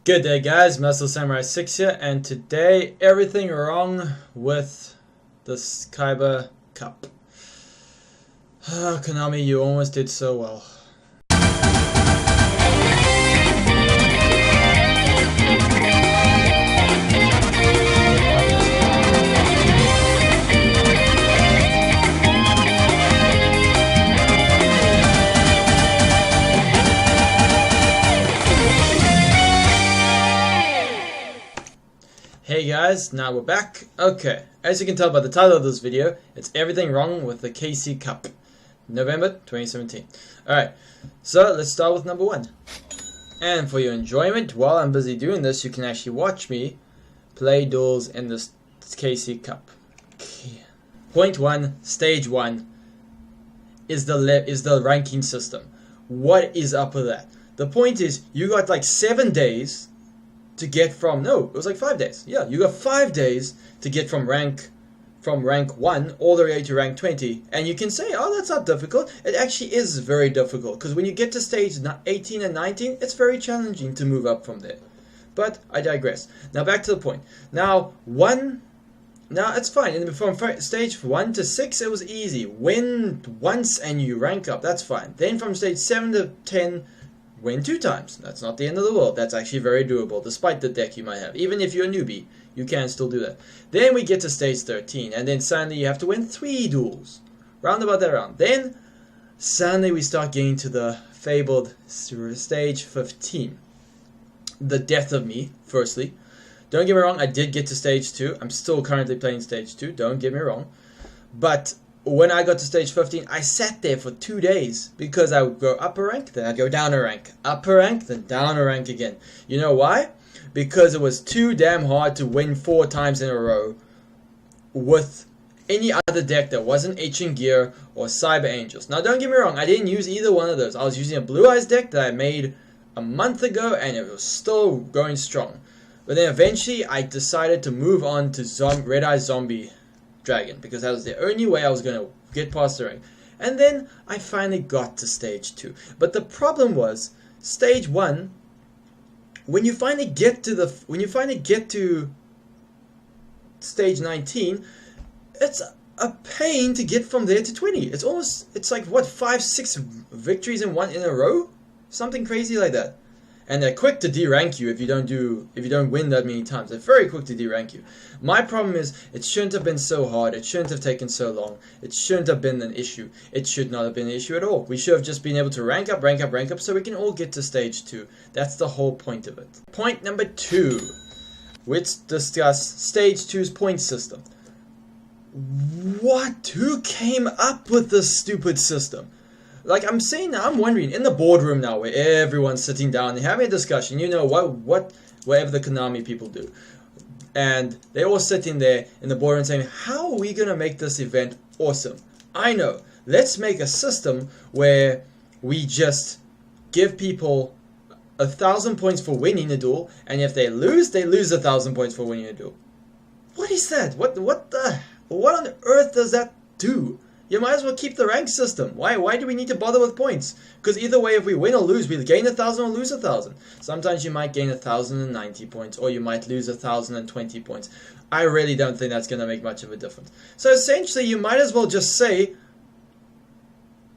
Good day guys, MuscleSamuraiSix here, and today everything wrong with the KC CUP. Konami, you almost did so well. Hey guys, now we're back. Okay, as you can tell by the title of this video, it's everything wrong with the KC CUP, November 2017. Alright, so let's start with number 1. And for your enjoyment, while I'm busy doing this, you can actually watch me play duels in this KC CUP. Point 1, stage 1 is the ranking system. What is up with that? The point is, you got like 7 days to get from, no, it was like 5 days. Yeah, you got 5 days to get from rank 1 all the way to rank 20. And you can say, oh, that's not difficult. It actually is very difficult, because when you get to stage 18 and 19, it's very challenging to move up from there. But I digress. Now back to the point. Now it's fine. And from stage 1 to 6, it was easy. Win once and you rank up. That's fine. Then from stage 7 to 10, win 2 times. That's not the end of the world. That's actually very doable, despite the deck you might have. Even if you're a newbie, you can still do that. Then we get to stage 13, and then suddenly you have to win 3 duels. Round about that round. Then, suddenly we start getting to the fabled stage 15. The death of me, firstly. Don't get me wrong, I did get to stage 2. I'm still currently playing stage 2, don't get me wrong. But when I got to stage 15, I sat there for 2 days because I would go up a rank, then I'd go down a rank, up a rank, then down a rank again. You know why? Because it was too damn hard to win 4 times in a row with any other deck that wasn't Ancient Gear or Cyber Angels. Now don't get me wrong, I didn't use either one of those. I was using a Blue Eyes deck that I made a month ago and it was still going strong. But then eventually I decided to move on to Red Eye Zombie Dragon, because that was the only way I was going to get past the rank. And then I finally got to stage 2. But the problem was, stage 1, when you finally get to stage 19, it's a pain to get from there to 20. It's like what, 5-6 victories in a row? Something crazy like that. And they're quick to derank you if you don't win that many times. They're very quick to derank you. My problem is, it shouldn't have been so hard. It shouldn't have taken so long. It shouldn't have been an issue. It should not have been an issue at all. We should have just been able to rank up, so we can all get to stage 2. That's the whole point of it. Point number 2. Let's discuss stage 2's point system. What? Who came up with this stupid system? Like I'm saying now, I'm wondering, in the boardroom now where everyone's sitting down and having a discussion, you know, whatever the Konami people do. And they're all sitting there in the boardroom saying, how are we going to make this event awesome? I know. Let's make a system where we just give people 1,000 points for winning a duel, and if they lose 1,000 points for winning a duel. What is that? What on earth does that do? You might as well keep the rank system. Why do we need to bother with points? Because either way, if we win or lose, we gain 1,000 or lose 1,000. Sometimes you might gain 1,090 points, or you might lose 1,020 points. I really don't think that's going to make much of a difference. So essentially, you might as well just say,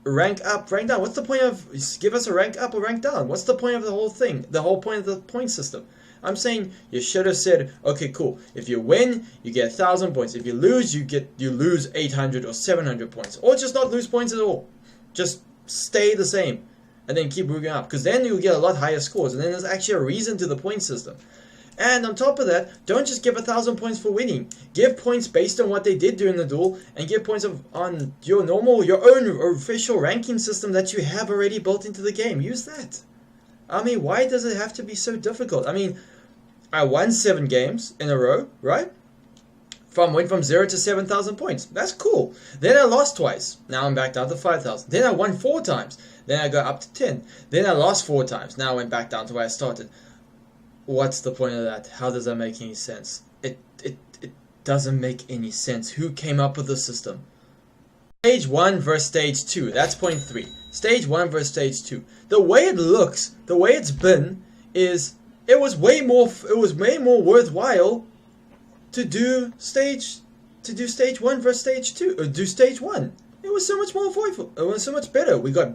rank up, rank down. What's the point of, give us a rank up or rank down? What's the point of the whole thing? The whole point of the point system? I'm saying you should have said, okay, cool. If you win, you get 1,000 points. If you lose, you lose 800 or 700 points, or just not lose points at all. Just stay the same, and then keep moving up. Because then you'll get a lot higher scores, and then there's actually a reason to the point system. And on top of that, don't just give 1,000 points for winning. Give points based on what they did during the duel, and give points on your own official ranking system that you have already built into the game. Use that. I mean, why does it have to be so difficult? I mean, I won 7 games in a row, right? Went from 0 to 7,000 points. That's cool. Then I lost twice. Now I'm back down to 5,000. Then I won 4 times. Then I got up to 10. Then I lost 4 times. Now I went back down to where I started. What's the point of that? How does that make any sense? It doesn't make any sense. Who came up with the system? Stage 1 versus Stage 2. That's point 3. Stage 1 versus Stage 2. The way it looks, the way it's been, is it was way more worthwhile to do stage 1 versus stage 2, or do stage 1. It was so much more joyful. It was so much better. We got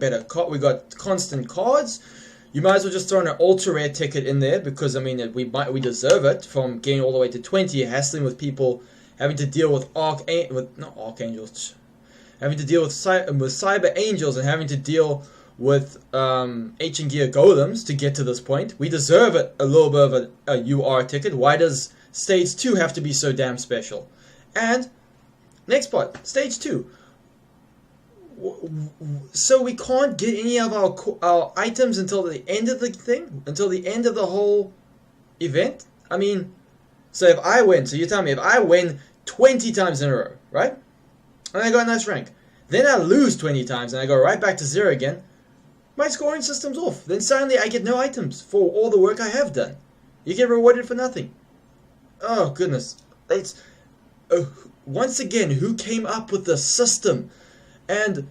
constant cards. You might as well just throw an ultra rare ticket in there, because I mean we deserve it from getting all the way to 20, hassling with people, having to deal with having to deal with cyber angels, and having to deal with ancient gear golems to get to this point. We deserve it, a little bit of a UR ticket. Why does stage 2 have to be so damn special? And next part, stage 2. So we can't get any of our items until the end of the thing, until the end of the whole event. I mean, so if I win, so you tell me, if I win 20 times in a row, right, and I got a nice rank, then I lose 20 times and I go right back to 0 again, my scoring system's off. Then suddenly I get no items for all the work I have done. You get rewarded for nothing. Oh goodness, it's once again, who came up with the system? And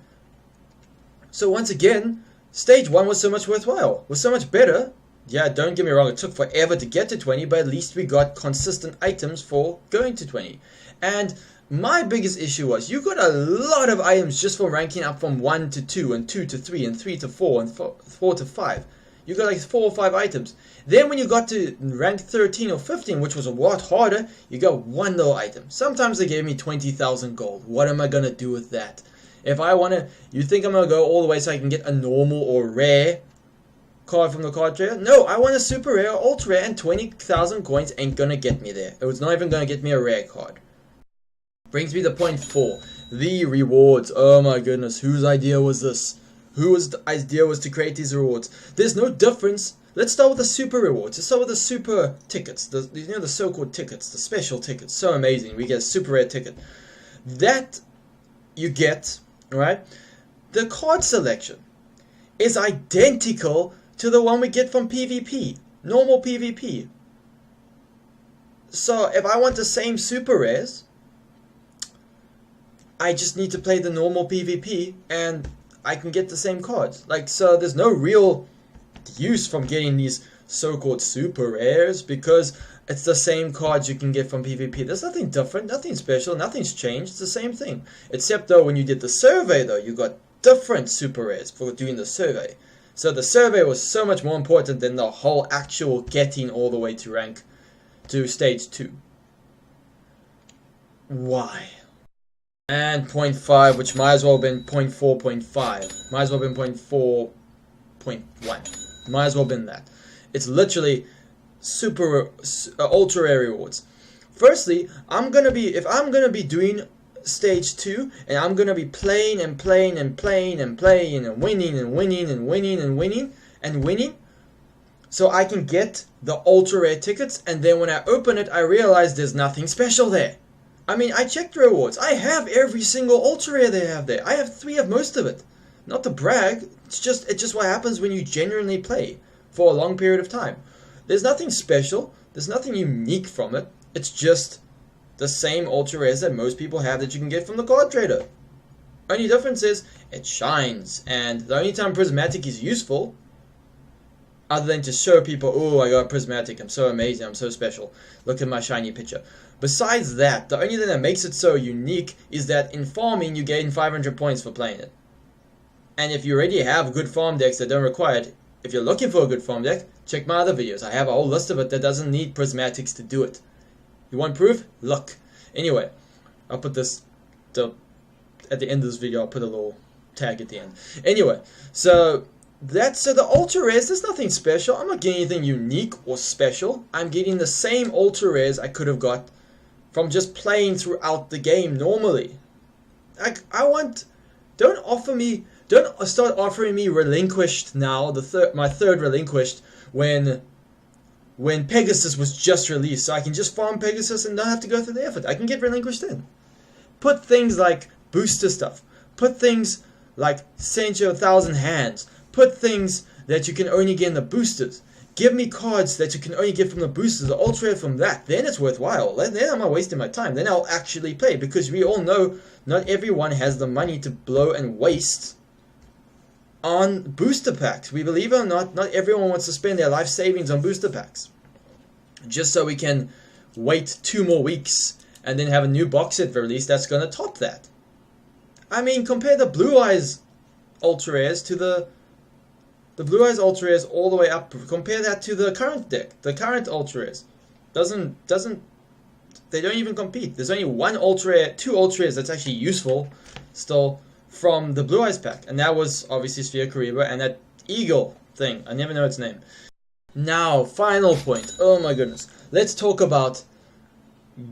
so once again, stage 1 was so much worthwhile, was so much better. Yeah, don't get me wrong, it took forever to get to 20, but at least we got consistent items for going to 20. And my biggest issue was, you got a lot of items just for ranking up from 1 to 2, and 2 to 3, and 3 to 4, and 4 to 5. You got like 4 or 5 items. Then when you got to rank 13 or 15, which was a lot harder, you got one little item. Sometimes they gave me 20,000 gold. What am I going to do with that? If I want to, you think I'm going to go all the way so I can get a normal or rare card from the card trader? No, I want a super rare or ultra rare, and 20,000 coins ain't going to get me there. It was not even going to get me a rare card. Brings me to point 4. The rewards. Oh my goodness, whose idea was this? Whose idea was to create these rewards? There's no difference. Let's start with the super rewards. Let's start with the super tickets. The so-called tickets, the special tickets. So amazing. We get a super rare ticket. That you get, right? The card selection is identical to the one we get from PvP, normal PvP. So if I want the same super rares, I just need to play the normal PvP and I can get the same cards. Like, so there's no real use from getting these so-called super rares, because it's the same cards you can get from PvP. There's nothing different, nothing special, nothing's changed. It's the same thing. Except though, when you did the survey though, you got different super rares for doing the survey. So the survey was so much more important than the whole actual getting all the way to stage 2. Why? And point 5, which might as well have been 0.4.5. Might as well have been 0.4.1. Might as well have been that. It's literally super ultra rare rewards. Firstly, if I'm gonna be doing stage 2, and I'm gonna be playing and playing and playing and playing and winning and winning and winning and winning and winning, so I can get the ultra rare tickets, and then when I open it, I realize there's nothing special there. I mean, I checked the rewards. I have every single ultra rare they have there. I have 3 of most of it. Not to brag, it's just what happens when you genuinely play for a long period of time. There's nothing special, there's nothing unique from it. It's just the same ultra rares that most people have that you can get from the card trader. Only difference is it shines, and the only time prismatic is useful, other than to show people, oh, I got prismatic, I'm so amazing, I'm so special, look at my shiny picture. Besides that, the only thing that makes it so unique is that in farming you gain 500 points for playing it. And if you already have good farm decks that don't require it, if you're looking for a good farm deck, check my other videos. I have a whole list of it that doesn't need prismatics to do it. You want proof? Look. Anyway, I'll put this at the end of this video. I'll put a little tag at the end. Anyway, so the ultra rares, there's nothing special. I'm not getting anything unique or special. I'm getting the same ultra rares I could have got from just playing throughout the game normally. Don't start offering me relinquished now. My third relinquished when Pegasus was just released, so I can just farm Pegasus and not have to go through the effort. I can get relinquished in. Put things like booster stuff. Put things like send you 1,000 hands. Put things that you can only get in the boosters. Give me cards that you can only get from the boosters, the ultra rare from that. Then it's worthwhile. Then I'm not wasting my time. Then I'll actually play, because we all know not everyone has the money to blow and waste on booster packs. We believe it or not everyone wants to spend their life savings on booster packs. just so we can wait 2 more weeks and then have a new box set release that's going to top that. I mean, compare the Blue Eyes Ultra Rares to the Blue Eyes Ultra Rares all the way up. Compare that to the current deck, the current Ultra Rares. They don't even compete. There's only one Ultra Rare, 2 Ultra Rares that's actually useful still from the Blue Eyes pack, and that was obviously Sphere Kariba and that Eagle thing. I never know its name. Now, final point. Oh my goodness. Let's talk about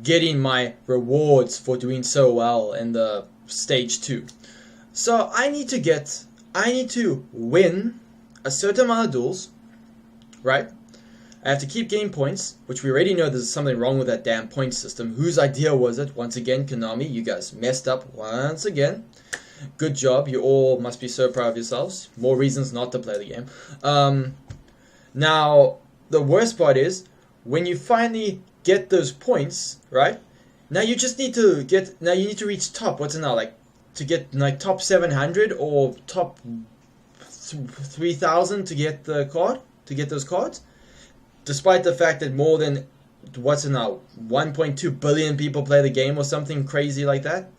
getting my rewards for doing so well in the stage 2. So I need to win a certain amount of duels, right? I have to keep getting points, which we already know there's something wrong with that damn point system. Whose idea was it? Once again, Konami, you guys messed up once again. Good job. You all must be so proud of yourselves. More reasons not to play the game. Now, the worst part is, when you finally get those points, right? Now you just need to you need to reach top, what's it now, like, to get, like, top 700 or top 3,000 to get the card, to get those cards. Despite the fact that more than, what's it now, 1.2 billion people play the game or something crazy like that.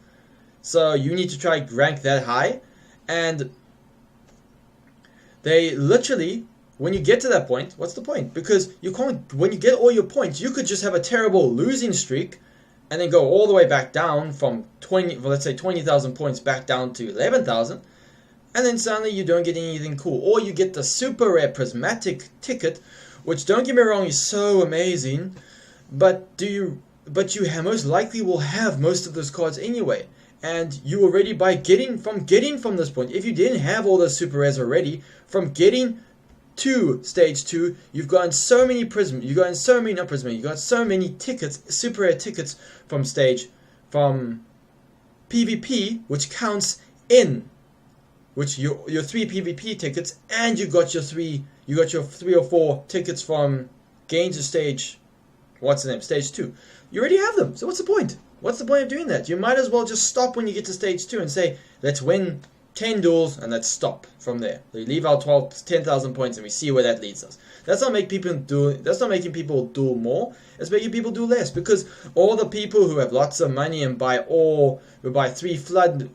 So you need to try to rank that high. And they literally, when you get to that point, what's the point? Because you can't, when you get all your points, you could just have a terrible losing streak and then go all the way back down from 20, well, let's say 20,000 points back down to 11,000. And then suddenly you don't get anything cool. Or you get the super rare prismatic ticket, which, don't get me wrong, is so amazing, but you most likely will have most of those cards anyway. And you already, by getting from this point, if you didn't have all those super rares already, from getting to stage 2, you've gotten so many you got so many tickets, super rare tickets from PvP, which counts in, which your 3 PvP tickets, and you got your 3 or 4 tickets from gain to stage, stage 2. You already have them, so what's the point? What's the point of doing that? You might as well just stop when you get to stage 2 and say, let's win 10 duels and let's stop from there. We leave our 10,000 points and we see where that leads us. That's not making people do more. It's making people do less, because all the people who have lots of money and buy 3 flood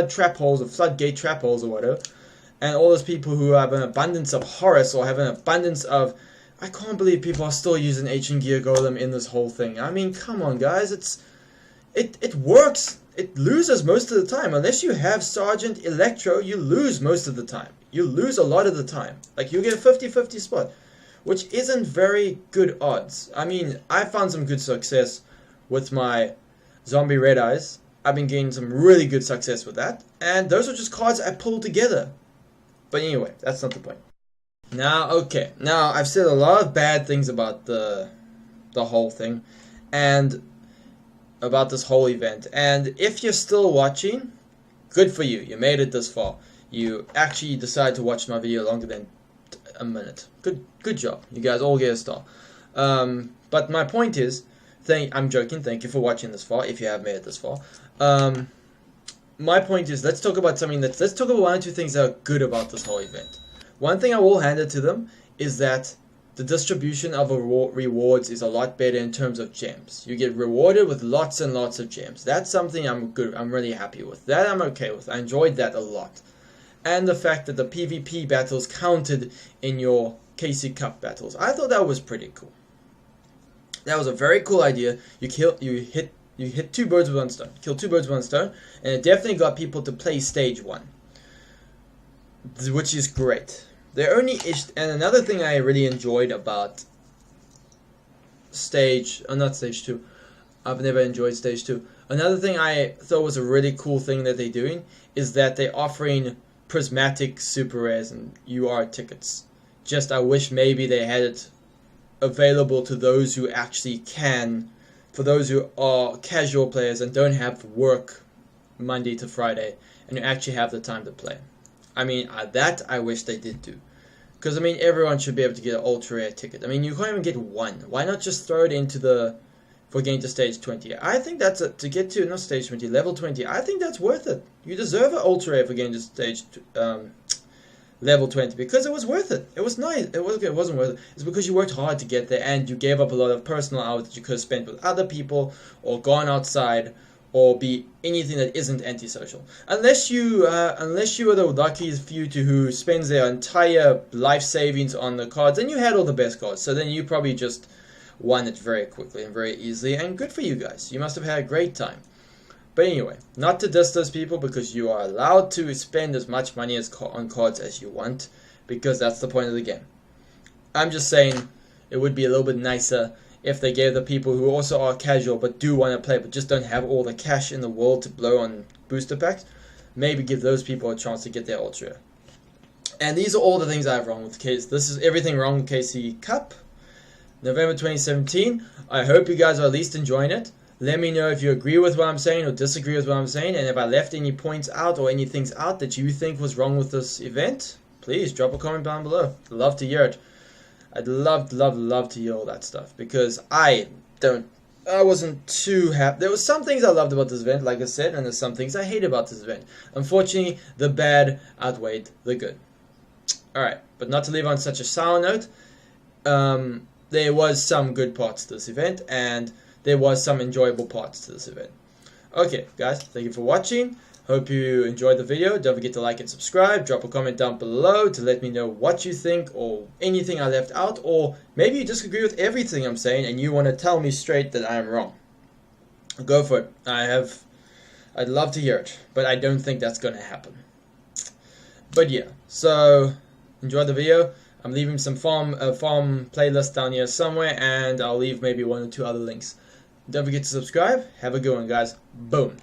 trap holes or floodgate trap holes or whatever, and all those people who have an abundance of Horus or have an abundance of, I can't believe people are still using Ancient Gear Golem in this whole thing. I mean, come on, guys. It works. It loses most of the time. Unless you have Sergeant Electro, you lose most of the time. You lose a lot of the time. Like, you get a 50-50 spot, which isn't very good odds. I mean, I found some good success with my Zombie Red Eyes. I've been getting some really good success with that. And those are just cards I pulled together. But anyway, that's not the point. Now, okay. Now, I've said a lot of bad things about the whole thing. And about this whole event. And if you're still watching, good for you. You made it this far. You actually decided to watch my video longer than a minute. Good job. You guys all get a star. But my point is, I'm joking. Thank you for watching this far, if you have made it this far. My point is, let's talk about one or two things that are good about this whole event. One thing I will hand it to them is that the distribution of rewards is a lot better in terms of gems. You get rewarded with lots and lots of gems. That's something I'm really happy with. That I'm okay with. I enjoyed that a lot. And the fact that the PvP battles counted in your KC CUP battles. I thought that was pretty cool. That was a very cool idea. You hit 2 birds with one stone. Kill 2 birds with one stone, and it definitely got people to play stage 1, which is great. And another thing I really enjoyed about not stage 2. I've never enjoyed stage 2. Another thing I thought was a really cool thing that they're doing is that they're offering prismatic super rares and UR tickets. Just I wish maybe they had it available to those who actually can, for those who are casual players and don't have work Monday to Friday and who actually have the time to play. I mean, that I wish they did do. Because, I mean, everyone should be able to get an ultra rare ticket. I mean, you can't even get one. Why not just throw it into for getting to stage 20? I think that's to get to, not stage 20, level 20. I think that's worth it. You deserve an ultra rare for getting to level 20 because it was worth it. It was nice. It wasn't worth it. It's because you worked hard to get there and you gave up a lot of personal hours that you could have spent with other people or gone outside or be anything that isn't antisocial. Unless you are the lucky few who spends their entire life savings on the cards, and you had all the best cards, so then you probably just won it very quickly and very easily, and good for you guys. You must have had a great time. But anyway, not to diss those people, because you are allowed to spend as much money on cards as you want, because that's the point of the game. I'm just saying it would be a little bit nicer if they gave the people who also are casual but do want to play but just don't have all the cash in the world to blow on booster packs, maybe give those people a chance to get their ultra. And these are all the things I have wrong with KC. This is everything wrong with KC Cup November 2017. I hope you guys are at least enjoying it. Let me know if you agree with what I'm saying or disagree with what I'm saying, and if I left any points out or any things out that you think was wrong with this event, please drop a comment down below. I'd love to hear it. I'd love to hear all that stuff, because I wasn't too happy. There were some things I loved about this event, like I said, and there's some things I hate about this event. Unfortunately, the bad outweighed the good. Alright, but not to leave on such a sour note, there was some good parts to this event, and there was some enjoyable parts to this event. Okay, guys, thank you for watching. Hope you enjoyed the video. Don't forget to like and subscribe. Drop a comment down below to let me know what you think or anything I left out, or maybe you disagree with everything I'm saying and you want to tell me straight that I am wrong. Go for it. I'd love to hear it, but I don't think that's going to happen. But yeah, so enjoy the video. I'm leaving some farm playlist down here somewhere, and I'll leave maybe 1 or 2 other links. Don't forget to subscribe. Have a good one, guys. Boom.